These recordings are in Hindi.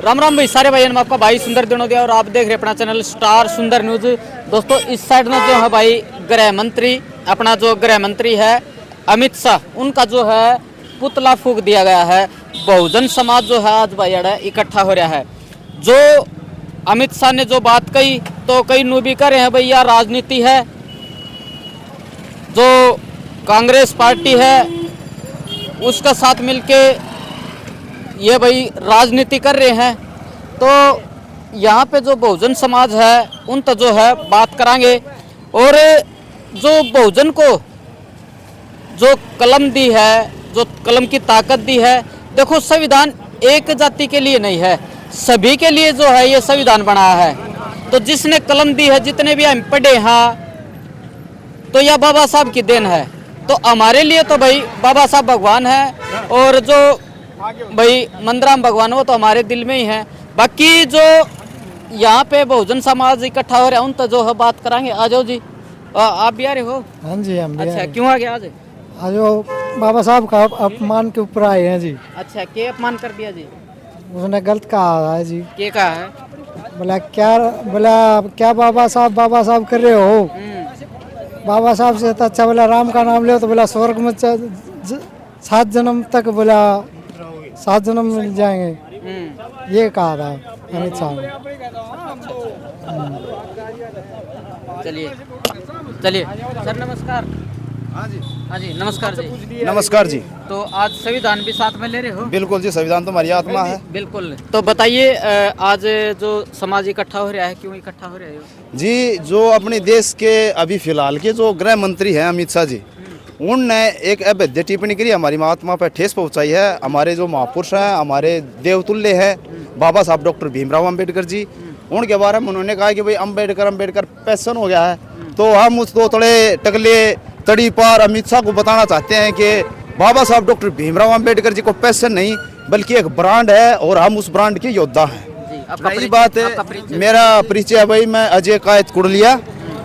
राम राम भाई सारे भाई, आपका भाई सुंदर दिनोदिया और आप देख रहे अपना चैनल स्टार सुंदर न्यूज। दोस्तों इस साइड में जो है भाई गृह मंत्री, अपना जो गृह मंत्री है अमित शाह, उनका जो है पुतला फूंक दिया गया है। बहुजन समाज जो है आज भाई अड़ा इकट्ठा हो रहा है। जो अमित शाह ने जो बात कही तो कई नु भी कर रहे हैं भैया राजनीति है, जो कांग्रेस पार्टी है उसका साथ मिलके ये भाई राजनीति कर रहे हैं। तो यहाँ पे जो बहुजन समाज है उन तो जो है बात करांगे, और जो बहुजन को जो कलम दी है, जो कलम की ताकत दी है, देखो संविधान एक जाति के लिए नहीं है, सभी के लिए जो है ये संविधान बनाया है। तो जिसने कलम दी है, जितने भी हम पढ़े हैं, तो यह बाबा साहब की देन है। तो हमारे लिए तो भाई बाबा साहब भगवान है, और जो भाई मंदराम भगवान वो तो हमारे दिल में ही है। बाकी जो यहाँ पे बहुजन समाज इकट्ठा हो रहा है उन तो जो है बात करांगे। आ जाओ जी, आप भी आ रहे हो? हाँ जी, हम भी अच्छा, क्यों आ गए आज? आज बाबा साहब का अपमान के ऊपर आए हैं जी। अच्छा, क्या अपमान कर दिया जी? उसने गलत कहा है जी। क्या कहा है? बोला क्या बाबा साहब कर रहे हो? बाबा साहब से तो अच्छा बोला राम का नाम ले तो बोला स्वर्ग में 7 जन्म तक, बोला 7 जन्म मिल जाएंगे, ये कहा था अमित शाह ने। चलिए चलिए सर, नमस्कार। हाँ जी नमस्कार जी। नमस्कार जी। तो आज संविधान भी साथ में ले रहे हो? बिल्कुल जी, संविधान तो हमारी आत्मा है। बिल्कुल। तो बताइए आज जो समाज इकट्ठा हो रहा है, क्यों इकट्ठा हो रहा है? जी, जो अपने देश के अभी फिलहाल के जो गृह मंत्री हैं अमित शाह जी, उनने एक अभेद्य टिप्पणी करी, हमारी महात्मा पर ठेस पहुंचाई है। हमारे जो महापुरुष हैं, हमारे देवतुल्य हैं बाबा साहब डॉक्टर भीमराव अंबेडकर जी, उनके बारे में उन्होंने कहा कि भाई अंबेडकर पैसन हो गया है। तो हम उस दो टकले तड़ी पार अमित शाह को बताना चाहते हैं कि बाबा साहब डॉक्टर भीमराव अंबेडकर जी को पैसन नहीं बल्कि एक ब्रांड है, और हम उस ब्रांड के योद्धा हैं। रही बात है मेरा परिचय, भाई मैं अजय कायत कुड़लिया,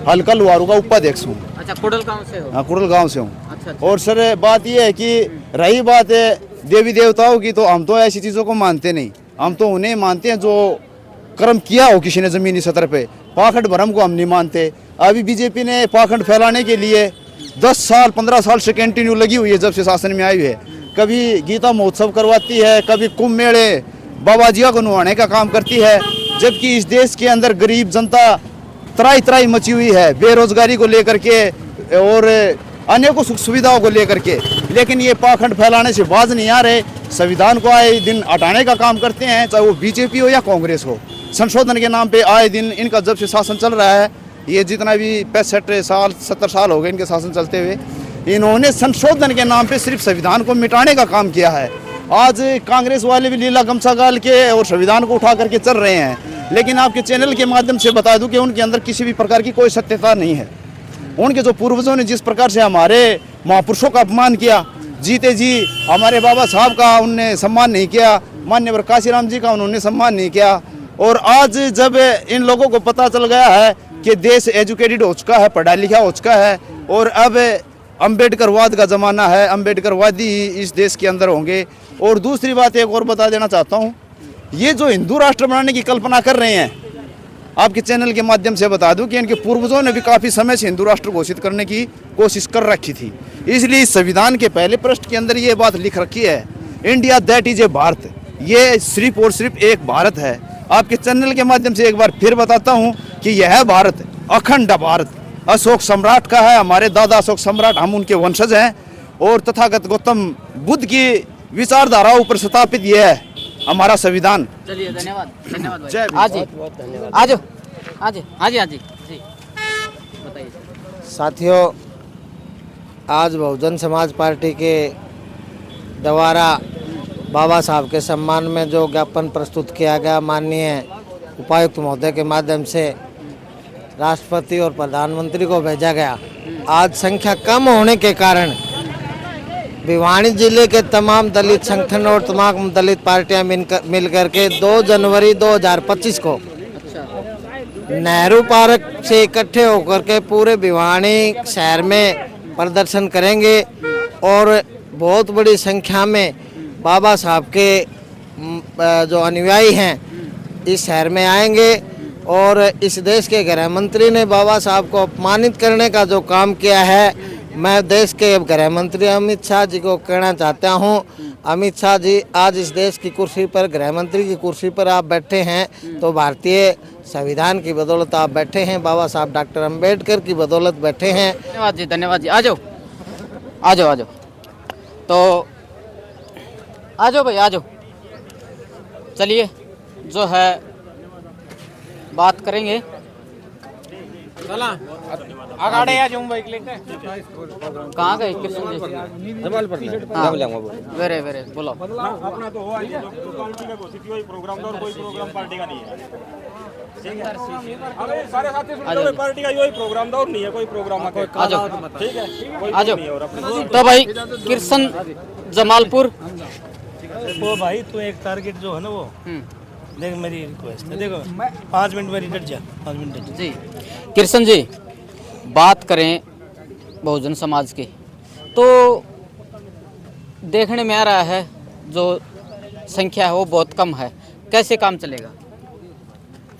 हल्का लुहारू का उपाध्यक्ष हूँ। अच्छा, कुड़ल गांव से हो? हाँ, कुड़ल गांव से हूँ। अच्छा। और सर बात यह है कि रही बात है देवी देवताओं की, तो हम तो ऐसी चीज़ों को मानते नहीं। हम तो उन्हें मानते हैं जो कर्म किया हो किसी ने ज़मीनी सतह पे। पाखंड भ्रम को हम नहीं मानते। अभी बीजेपी ने पाखंड फैलाने के लिए 10 साल 15 साल से कंटिन्यू लगी हुई है, जब से शासन में आई है। कभी गीता महोत्सव करवाती है, कभी कुंभ मेले बाबा जिया को नुहाने का काम करती है, जबकि इस देश के अंदर गरीब जनता त्राई मची हुई है, बेरोजगारी को लेकर के और अनेकों सुख सुविधाओं को लेकर के। लेकिन ये पाखंड फैलाने से बाज नहीं आ रहे, संविधान को आए दिन हटाने का काम करते हैं, चाहे वो बीजेपी हो या कांग्रेस हो। संशोधन के नाम पे आए दिन इनका जब से शासन चल रहा है, ये जितना भी 65 साल 70 साल हो गए इनके शासन चलते हुए, इन्होंने संशोधन के नाम पे सिर्फ संविधान को मिटाने का काम किया है। आज कांग्रेस वाले भी लीला गमछा गाल के और संविधान को उठा करके चल रहे हैं। लेकिन आपके चैनल के माध्यम से बता दूं कि उनके अंदर किसी भी प्रकार की कोई सत्यता नहीं है। उनके जो पूर्वजों ने जिस प्रकार से हमारे महापुरुषों का अपमान किया, जीते जी हमारे बाबा साहब का उनने सम्मान नहीं किया, माननीय काशीराम जी का उन्होंने सम्मान नहीं किया। और आज जब इन लोगों को पता चल गया है कि देश एजुकेटेड हो चुका है, पढ़ा लिखा हो चुका है, और अब अंबेडकरवाद का ज़माना है, अंबेडकरवादी ही इस देश के अंदर होंगे। और दूसरी बात एक और बता देना चाहता हूँ, ये जो हिंदू राष्ट्र बनाने की कल्पना कर रहे हैं, आपके चैनल के माध्यम से बता दूं कि इनके पूर्वजों ने भी काफ़ी समय से हिंदू राष्ट्र घोषित करने की कोशिश कर रखी थी। इसलिए इस संविधान के पहले पृष्ठ के अंदर ये बात लिख रखी है, India that is a Bharat, ये सिर्फ और सिर्फ एक भारत है। आपके चैनल के माध्यम से एक बार फिर बताता हूँ कि यह भारत अखंड भारत अशोक सम्राट का है, हमारे दादा अशोक सम्राट, हम उनके वंशज हैं। और तथागत गौतम बुद्ध की विचारधाराओं पर स्थापित यह है हमारा संविधान। चलिए, धन्यवाद धन्यवाद। जय आज जी, आज जी बताइए। साथियों, आज बहुजन समाज पार्टी के द्वारा बाबा साहब के सम्मान में जो ज्ञापन प्रस्तुत किया गया, माननीय उपायुक्त महोदय के माध्यम से राष्ट्रपति और प्रधानमंत्री को भेजा गया। आज संख्या कम होने के कारण भिवानी जिले के तमाम दलित संगठन और तमाम दलित पार्टियां मिलकर के 2 जनवरी 2025 को नेहरू पार्क से इकट्ठे होकर के पूरे भिवानी शहर में प्रदर्शन करेंगे, और बहुत बड़ी संख्या में बाबा साहब के जो अनुयायी हैं इस शहर में आएंगे और इस देश के गृह मंत्री ने बाबा साहब को अपमानित करने का जो काम किया है, मैं देश के गृह मंत्री अमित शाह जी को कहना चाहता हूं, अमित शाह जी आज इस देश की कुर्सी पर, गृह मंत्री की कुर्सी पर आप बैठे हैं तो भारतीय संविधान की बदौलत आप बैठे हैं, बाबा साहब डॉक्टर अंबेडकर की बदौलत बैठे हैं। धन्यवाद जी, धन्यवाद जी। आ जाओ आ जाओ आ जाओ, तो आ जाओ भाई, आ जाओ। चलिए जो है बात करेंगे। कहाँ गए कृष्ण जी? हाँ, वेरे वेरे बोलो। अपना तो हुआ ये जो पार्टी का घोषित हुआ प्रोग्राम था और कोई प्रोग्राम पार्टी का नहीं है। अरे सारे साथी सुन लो, पार्टी का यही प्रोग्राम था और नहीं है कोई प्रोग्राम। आ जाओ, ठीक है, कोई आ जाओ। नहीं है। और अपने तो भाई कृष्ण जमालपुर, वो भाई तू एक टारगेट जो है ना वो देख, मेरी रिक्वेस्ट है, देखो 5 मिनट में रिटर्न जा, 5 मिनट जी। कृष्ण जी, बात करें बहुजन समाज की तो देखने में आ रहा है जो संख्या है वो बहुत कम है, कैसे काम चलेगा?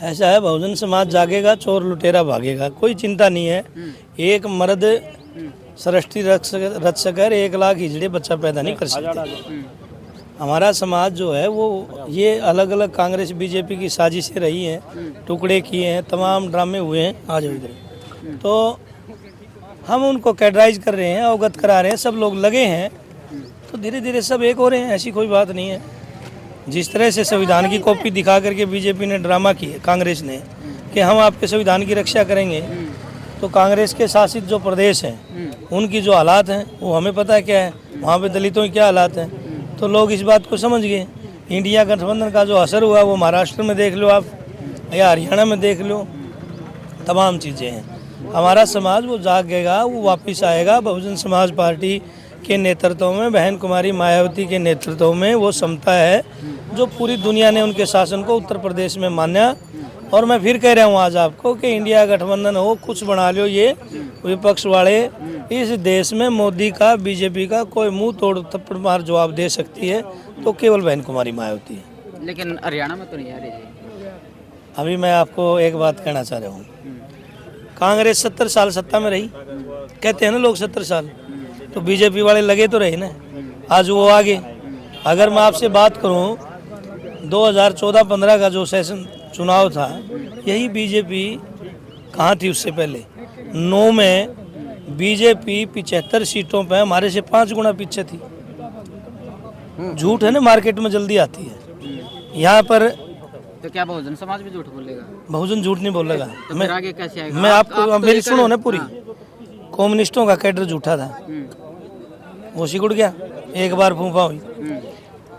ऐसा है, बहुजन समाज जागेगा, चोर लुटेरा भागेगा, कोई चिंता नहीं है। एक मर्द सृष्टि रच सकर 1 लाख हिजड़े बच्चा पैदा नहीं कर सकते। हमारा समाज जो है वो ये अलग अलग कांग्रेस बीजेपी की साजिशें रही हैं, टुकड़े किए हैं, तमाम ड्रामे हुए हैं। आ जाओ इधर। तो हम उनको कैडराइज कर रहे हैं, अवगत करा रहे हैं, सब लोग लगे हैं, तो धीरे धीरे सब एक हो रहे हैं, ऐसी कोई बात नहीं है। जिस तरह से संविधान की कॉपी दिखा करके बीजेपी ने ड्रामा किए, कांग्रेस ने, कि हम आपके संविधान की रक्षा करेंगे, तो कांग्रेस के शासित जो प्रदेश हैं उनकी जो हालात हैं वो हमें पता है क्या है, वहाँ पे दलितों के क्या हालात हैं। तो लोग इस बात को समझ गए। इंडिया गठबंधन का जो असर हुआ वो महाराष्ट्र में देख लो आप, या हरियाणा में देख लो, तमाम चीज़ें हैं। हमारा समाज वो जागेगा, वो वापस आएगा। बहुजन समाज पार्टी के नेतृत्व में, बहन कुमारी मायावती के नेतृत्व में वो समता है जो पूरी दुनिया ने उनके शासन को उत्तर प्रदेश में माना। और मैं फिर कह रहा हूँ आज आपको कि इंडिया गठबंधन हो, कुछ बना लो, ये विपक्ष वाले इस देश में मोदी का, बीजेपी का कोई मुंह तोड़ थप्पड़ मार जवाब दे सकती है तो केवल बहन कुमारी मायावती है। लेकिन हरियाणा में तो नहीं आ रही जी। अभी मैं आपको एक बात कहना चाह रहा हूँ, कांग्रेस 70 साल सत्ता में रही, कहते हैं ना लोग 70 साल, तो बीजेपी वाले लगे तो रहे ना, आज वो आगे। अगर मैं आपसे बात करूँ 2014-15 का जो सेशन चुनाव था, यही बीजेपी कहाँ थी उससे पहले? 9 में बीजेपी 75 सीटों पे हमारे से 5 गुना पीछे थी। झूठ है ना, मार्केट में जल्दी आती है। यहाँ पर तो क्या बहुजन समाज भी झूठ बोलेगा? बहुजन झूठ नहीं बोलेगा। तो फिर आगे कैसे आएगा? मैं आपको आप मेरी तो सुनो ना पूरी। हाँ। कम्युनिस्टों का कैडर झूठा था, वो सिकुड़ गया, एक बार फूफा हुई।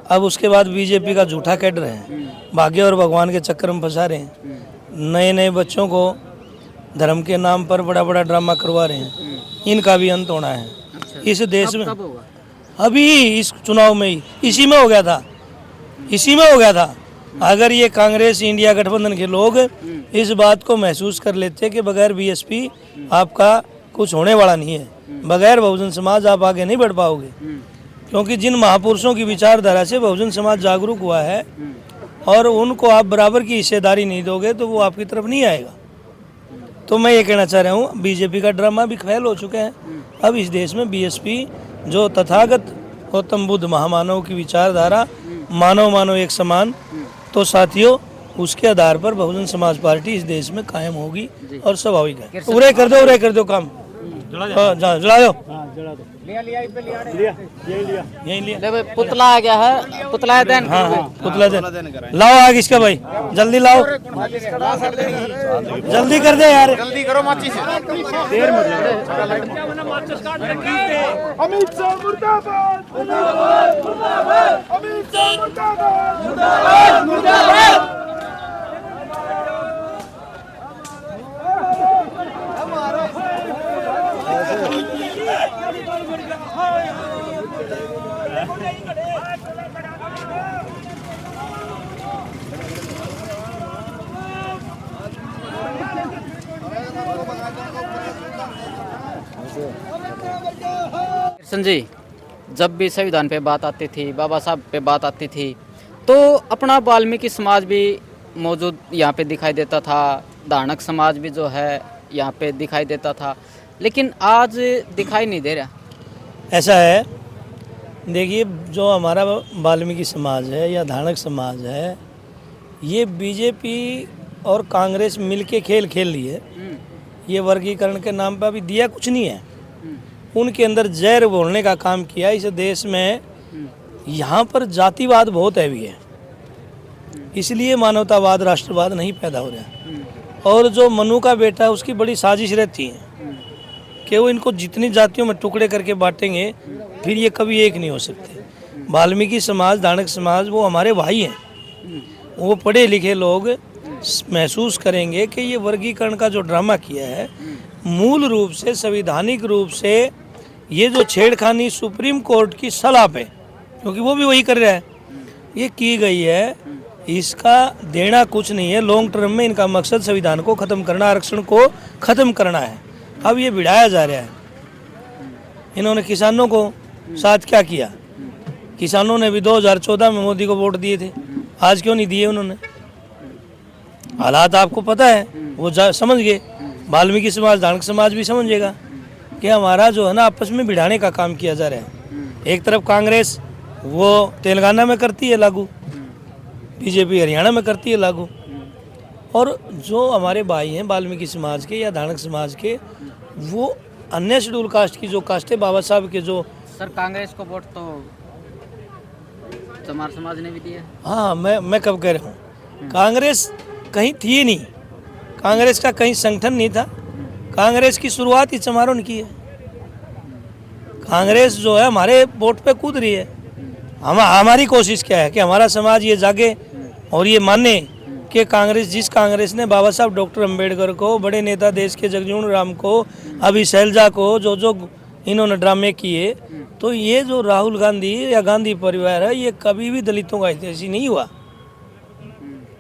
अब उसके बाद बीजेपी का झूठा कैडर है, भाग्य और भगवान के चक्कर में फंसा रहे हैं। नए नए बच्चों को धर्म के नाम पर बड़ा बड़ा ड्रामा करवा रहे हैं। इनका भी अंत होना है। इस देश में कब होगा? अभी इस चुनाव में ही, इसी में हो गया था, इसी में हो गया था। अगर ये कांग्रेस इंडिया गठबंधन के लोग इस बात को महसूस कर लेते कि बगैर बीएसपी आपका कुछ होने वाला नहीं है, बगैर बहुजन समाज आप आगे नहीं बढ़ पाओगे। क्योंकि जिन महापुरुषों की विचारधारा से बहुजन समाज जागरूक हुआ है और उनको आप बराबर की हिस्सेदारी नहीं दोगे तो वो आपकी तरफ नहीं आएगा। तो मैं ये कहना चाह रहा हूँ, बीजेपी का ड्रामा भी फेल हो चुके हैं। अब इस देश में बीएसपी जो तथागत गौतम बुद्ध महामानव की विचारधारा, मानव मानव एक समान, तो साथियों उसके आधार पर बहुजन समाज पार्टी इस देश में कायम होगी और स्वाभाविक है। उरे कर दो काम, जला दो। यही लिया। ले भाई, पुतला आ गया है, पुतला देन। हाँ हाँ, पुतला देन लाओ आग इसका भाई, जल्दी लाओ, जल्दी कर दे यार, जल्दी करो माची से। अमित शाह मुर्दाबाद, मुर्दाबाद, मुर्दाबाद। अमित शाह मुर्दाबाद, मुर्दाबाद, मुर्दाबाद। कृष्ण जी, जब भी संविधान पे बात आती थी, बाबा साहब पे बात आती थी, तो अपना वाल्मीकि समाज भी मौजूद यहाँ पे दिखाई देता था, धानक समाज भी जो है यहाँ पे दिखाई देता था, लेकिन आज दिखाई नहीं दे रहा। ऐसा है, देखिए जो हमारा वाल्मीकि समाज है या धानक समाज है, ये बीजेपी और कांग्रेस मिलके खेल खेल रही है। ये वर्गीकरण के नाम पर अभी दिया कुछ नहीं है, उनके अंदर जहर बोलने का काम किया। इस देश में यहाँ पर जातिवाद बहुत हैवी है, इसलिए मानवतावाद राष्ट्रवाद नहीं पैदा हो रहा। और जो मनु का बेटा है उसकी बड़ी साजिश रहती है कि वो इनको जितनी जातियों में टुकड़े करके बांटेंगे फिर ये कभी एक नहीं हो सकते। वाल्मीकि समाज, धानक समाज वो हमारे भाई हैं, वो पढ़े लिखे लोग महसूस करेंगे कि ये वर्गीकरण का जो ड्रामा किया है मूल रूप से संवैधानिक रूप से ये जो छेड़खानी सुप्रीम कोर्ट की सलाह पे, क्योंकि वो भी वही कर रहा है, ये की गई है। इसका देना कुछ नहीं है, लॉन्ग टर्म में इनका मकसद संविधान को ख़त्म करना, आरक्षण को ख़त्म करना है। अब ये भिड़ाया जा रहा है। इन्होंने किसानों को साथ क्या किया? किसानों ने भी 2014 में मोदी को वोट दिए थे, आज क्यों नहीं दिए उन्होंने? हालात आपको पता है, वो समझ गए। वाल्मीकि समाज, धानक समाज भी समझेगा कि हमारा जो है ना आपस में भिड़ाने का काम किया जा रहा है। एक तरफ कांग्रेस वो तेलंगाना में करती है लागू, बीजेपी हरियाणा में करती है लागू, और जो हमारे भाई हैं वाल्मीकि समाज के या धानक समाज के, वो अन्य शेड्यूल कास्ट की जो कास्ट है, बाबा साहब के जो सर कांग्रेस को वोट तो चमार समाज ने भी दिया। हाँ, मैं कब कह रहा हूँ, कांग्रेस कहीं थी नहीं, कांग्रेस का कहीं संगठन नहीं था। कांग्रेस की शुरुआत ही चमारों ने की है। कांग्रेस जो है हमारे वोट पे कूद रही है। हमारी कोशिश क्या है कि हमारा समाज ये जागे और ये माने कि कांग्रेस, जिस कांग्रेस ने बाबा साहब डॉक्टर अंबेडकर को, बड़े नेता देश के जगजीवन राम को, अभी शैलजा को, जो इन्होंने ड्रामे किए, तो ये जो राहुल गांधी या गांधी परिवार है, ये कभी भी दलितों का हितैषी नहीं हुआ।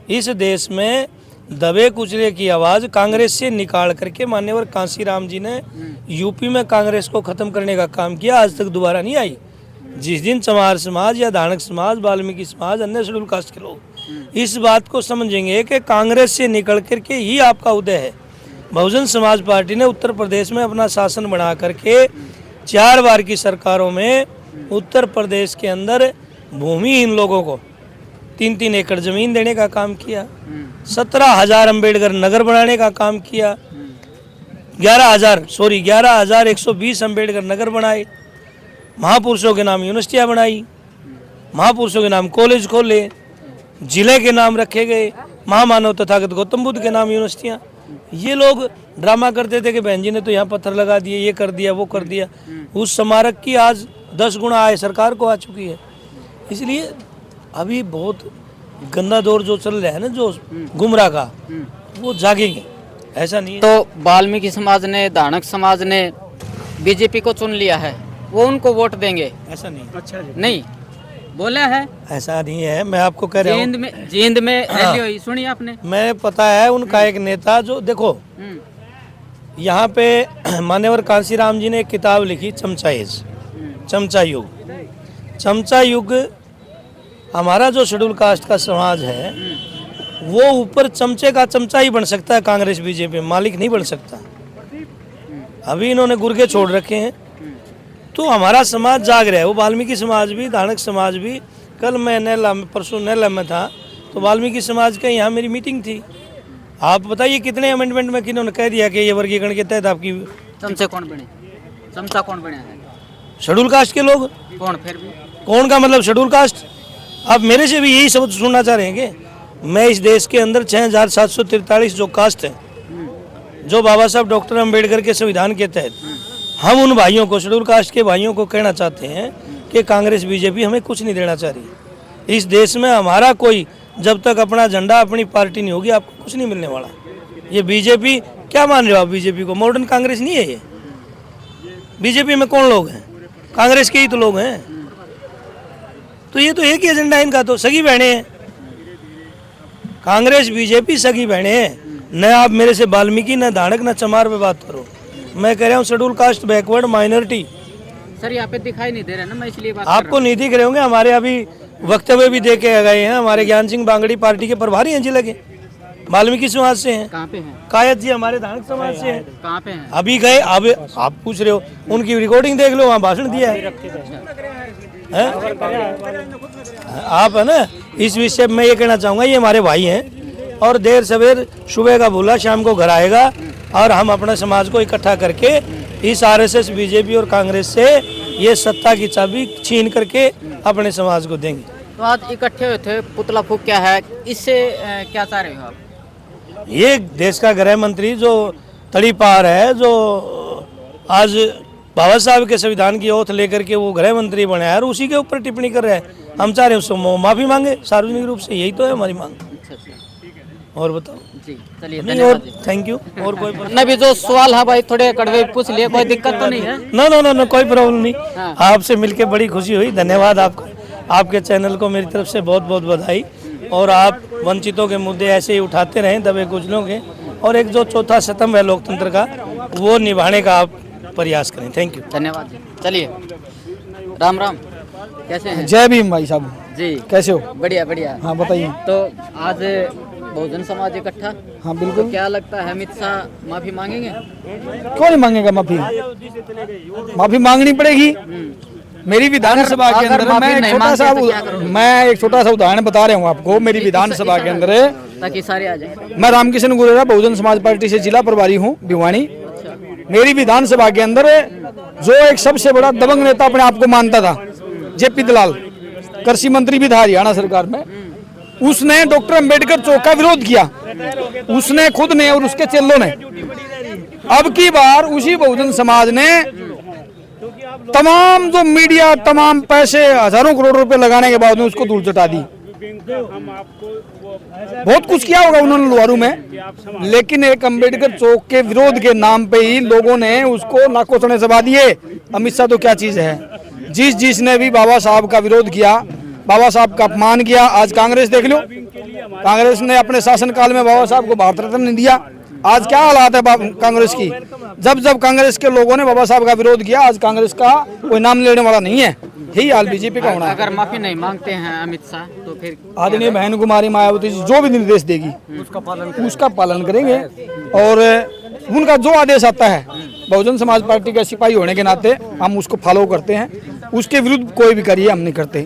इस देश में दबे कुचले की आवाज़ कांग्रेस से निकाल करके मान्यवर कांशीराम जी ने यूपी में कांग्रेस को ख़त्म करने का काम किया, आज तक दोबारा नहीं आई। जिस दिन चमार समाज या धानक समाज, वाल्मीकि समाज, अन्य शेड्यूल कास्ट के लोग इस बात को समझेंगे कि कांग्रेस से निकल करके ही आपका उदय है। बहुजन समाज पार्टी ने उत्तर प्रदेश में अपना शासन बना करके 4 बार की सरकारों में उत्तर प्रदेश के अंदर भूमिहीन लोगों को 3-3 एकड़ जमीन देने का काम किया, 17,000 अम्बेडकर नगर बनाने का काम किया, 11,120 अम्बेडकर नगर बनाए, महापुरुषों के नाम यूनिवर्सिटियाँ बनाई, महापुरुषों के नाम कॉलेज खोले, जिले के नाम रखे गए, महामानव तथागत गौतम बुद्ध के नाम यूनिवर्सिटियाँ। ये लोग ड्रामा करते थे कि बहन जी ने तो यहाँ पत्थर लगा दिए, ये कर दिया, वो कर दिया। उस स्मारक की आज 10 गुना आय सरकार को आ चुकी है। इसलिए अभी बहुत गंदा दौर जो चल रहा है ना, जो गुमराह का, वो जागेंगे, ऐसा नहीं है। तो वाल्मीकि समाज ने, धानक समाज ने बीजेपी को चुन लिया है, वो उनको वोट देंगे? ऐसा नहीं, अच्छा जी, नहीं बोला है, ऐसा नहीं है। मैं आपको कह रहा हूँ, जींद में रैली हुई, सुनी आपने? मैं पता है उनका एक नेता जो, देखो यहाँ पे मान्यवर कांशीराम जी ने एक किताब लिखी, चमचा एज, चमचा युग। चमचा युग हमारा जो शेड्यूल कास्ट का समाज है, वो ऊपर चमचे का चमचा ही बन सकता है, कांग्रेस बीजेपी मालिक नहीं बन सकता। अभी इन्होंने गुर्गे छोड़ रखे हैं, तो हमारा समाज जाग रहा है। वो वाल्मीकि समाज भी, धानक समाज भी। कल मैं नैला में, परसों नैला में था, तो वाल्मीकि समाज के यहाँ मेरी मीटिंग थी। आप बताइए कितने अमेंडमेंट में किन्होंने कह दिया कि ये वर्गीकरण के तहत आपकी चमचे कौन बने, चमचा कौन बने है? शेड्यूल कास्ट के लोग। कौन? फिर भी कौन का मतलब शेड्यूल कास्ट? आप मेरे से भी यही शब्द सुनना चाह रहे हैं कि मैं इस देश के अंदर 6,743 जो कास्ट है, जो बाबा साहब डॉक्टर अंबेडकर के संविधान के तहत, हम उन भाइयों को, शेड्यूल कास्ट के भाइयों को कहना चाहते हैं कि कांग्रेस बीजेपी हमें कुछ नहीं देना चाह रही। इस देश में हमारा कोई, जब तक अपना झंडा, अपनी पार्टी नहीं होगी, आपको कुछ नहीं मिलने वाला। ये बीजेपी, क्या मान रहे हो आप बीजेपी को? मॉडर्न कांग्रेस नहीं है ये। बीजेपी में कौन लोग हैं? कांग्रेस के ही तो लोग हैं। तो ये तो एक ही एजेंडा है इनका, तो सगी बहने हैं। कांग्रेस बीजेपी सगी बहने हैं। न आप मेरे से वाल्मीकि, न धानक, न चमार पे बात करो। मैं कह रहा हूँ schedule caste, backward, minority. Sir यहाँ पे दिखाई नहीं दे रहा ना, मैं इसलिए बात आपको नहीं दिख रहे होंगे, हमारे अभी वक्तव्य भी दे के गए हैं। हमारे ज्ञान सिंह बांगड़ी पार्टी के प्रभारी हैं जिले के, वाल्मीकि समाज से हैं। कहाँ पे हैं? कायद जी हमारे धानक समाज से हैं। कहाँ पे हैं? अभी गए, अब आप पूछ रहे हो, उनकी रिकॉर्डिंग देख लो, वहाँ भाषण दिया है। आप है ना, इस विषय में मैं ये कहना चाहूँगा, ये हमारे भाई हैं और देर सवेर सुबह का भूला शाम को घर आएगा और हम अपने समाज को इकट्ठा करके इस आरएसएस बीजेपी और कांग्रेस से ये सत्ता की चाबी छीन करके अपने समाज को देंगे। तो आज इकट्ठे हुए थे, पुतला फूंक क्या है, इससे क्या चाह रहे हो आप? ये देश का गृह मंत्री जो तड़ी पार है, जो आज बाबा साहब के संविधान की ओथ लेकर के वो गृह मंत्री बने हैं और उसी के ऊपर टिप्पणी कर रहे हैं। हम चाह रहे हैं उसको माफी मांगे सार्वजनिक रूप से, यही तो है हमारी मांग। और बताओ जी, चलिए नहीं, धन्यवाद और जी। Thank you. और कोई नहीं भी जो सवाल है भाई थोड़े कड़वे पूछ लिए, कोई दिक्कत तो नहीं है? नो नो नो नो, कोई प्रॉब्लम नहीं। हाँ। आपसे मिलके बड़ी खुशी हुई, धन्यवाद आपका। आपके चैनल को मेरी तरफ से बहुत बहुत बधाई। और आप वंचितों के मुद्दे ऐसे ही उठाते रहें, दबे कुचलों के, और एक जो चौथा स्तंभ है लोकतंत्र का, वो निभाने का आप प्रयास करें। थैंक यू, धन्यवाद जी। चलिए, राम राम, कैसे हैं? जय भीम भाई साहब, जी, कैसे हो? बढ़िया बढ़िया। हाँ बताइए। तो आज बहुजन समाज इकट्ठा, हाँ तो बिल्कुल। क्या लगता है अमित शाह माफी मांगेंगे? क्यों नहीं मांगेगा माफी? माफी मांगनी पड़ेगी। मेरी विधानसभा के अगर अंदर माफी मैं एक नहीं छोटा सा मांगते तो क्या करोगे? एक छोटा सा उदाहरण बता रहा हूँ आपको। मेरी विधानसभा के अंदर ताकि सारे आ जाए। मैं रामकिशन गुरेरा बहुजन समाज पार्टी से जिला प्रभारी हूँ भिवानी। मेरी विधानसभा के अंदर जो एक सबसे बड़ा दबंग नेता अपने आप को मानता था, जेपी दलाल, कृषि मंत्री भी था हरियाणा सरकार में, उसने डॉक्टर अंबेडकर चौक का विरोध किया। उसने खुद ने और उसके चेलों ने। अब की बार उसी बहुजन समाज ने तमाम जो मीडिया, तमाम पैसे, हजारों करोड़ रुपए लगाने के बाद में उसको धूल चटा दी। बहुत कुछ किया होगा उन्होंने लुहारू में, लेकिन एक अंबेडकर चौक के विरोध के नाम पे ही लोगों ने उसको नाकों चने चबा दिए। अमित शाह तो क्या चीज है? जिसने भी बाबा साहब का विरोध किया, बाबा साहब का अपमान किया, आज कांग्रेस देख लो, कांग्रेस ने अपने शासनकाल में बाबा साहब को भारत रत्न नहीं दिया। आज क्या हालात है कांग्रेस की? जब जब कांग्रेस के लोगों ने बाबा साहब का विरोध किया, आज कांग्रेस का कोई नाम लेने वाला नहीं है। यही हाल बीजेपी का होना है। अगर माफी नहीं मांगते हैं अमित शाह तो फिर आदरणीय बहन कुमारी मायावती जी जो भी निर्देश देगी उसका पालन करेंगे। और उनका जो आदेश आता है, बहुजन समाज पार्टी के सिपाही होने के नाते हम उसको फॉलो करते हैं। उसके विरुद्ध कोई भी कार्य हम नहीं करते,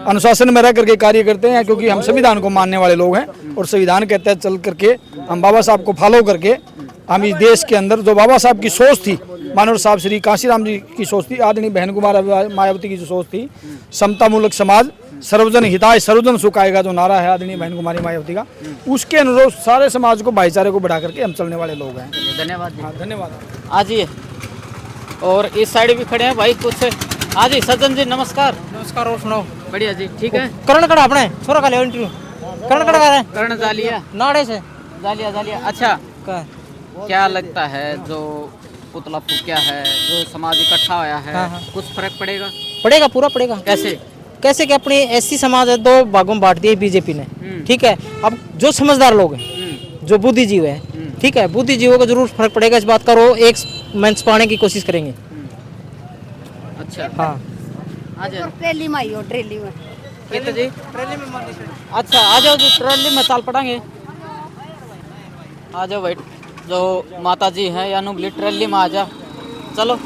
अनुशासन में रह करके कार्य करते हैं, क्योंकि हम संविधान को मानने वाले लोग हैं और संविधान के तहत चल करके हम बाबा साहब को फॉलो करके हम इस देश के अंदर जो बाबा साहब की सोच थी, मानव साहब श्री कांशीराम जी की सोच थी, आदरणीय बहन कुमार मायावती की जो सोच थी, समतामूलक समाज, सर्वजन हिताय सर्वजन सुखाय का जो नारा है आदरणीय बहन कुमारी मायावती का, उसके अनुरूप सारे समाज को, भाईचारे को बढ़ा करके हम चलने वाले लोग हैं। धन्यवाद जी। हाँ धन्यवाद। आ जाइए, और इस साइड भी खड़े हैं भाई कुछ। हाँ जी सज्जन जी नमस्कार। नमस्कार, और सुनाओ। बढ़िया जी, ठीक है। करण कड़ा अपने छोरा का ले इंटरव्यू करण कड़ा कर कर्ण जालिया, नाड़े से जालिया जालिया। अच्छा, का क्या लगता है जो पुतला फूंका है, जो समाज इकट्ठा होया है, हाँ, हाँ। कुछ फर्क पड़ेगा? पड़ेगा, पूरा पड़ेगा। कैसे? कैसे कि अपनी एससी समाज है, दो भागों में बांट दिया बीजेपी ने, ठीक है। अब जो समझदार लोग हैं, जो बुद्धिजीव है, ठीक है, बुद्धिजीवों को जरूर फर्क पड़ेगा इस बात का, वो एक मंच पाने की कोशिश करेंगे। अच्छा, हाँ, आ जाओ। ट्रेली में आइयो, ट्रेली में। कितने जी? अच्छा, आ जाओ जी, ट्रॉली में चाल पड़ांगे। आ जाओ भाई, जो माता जी हैं या नुबली ट्रॉली में आ जा, चलो।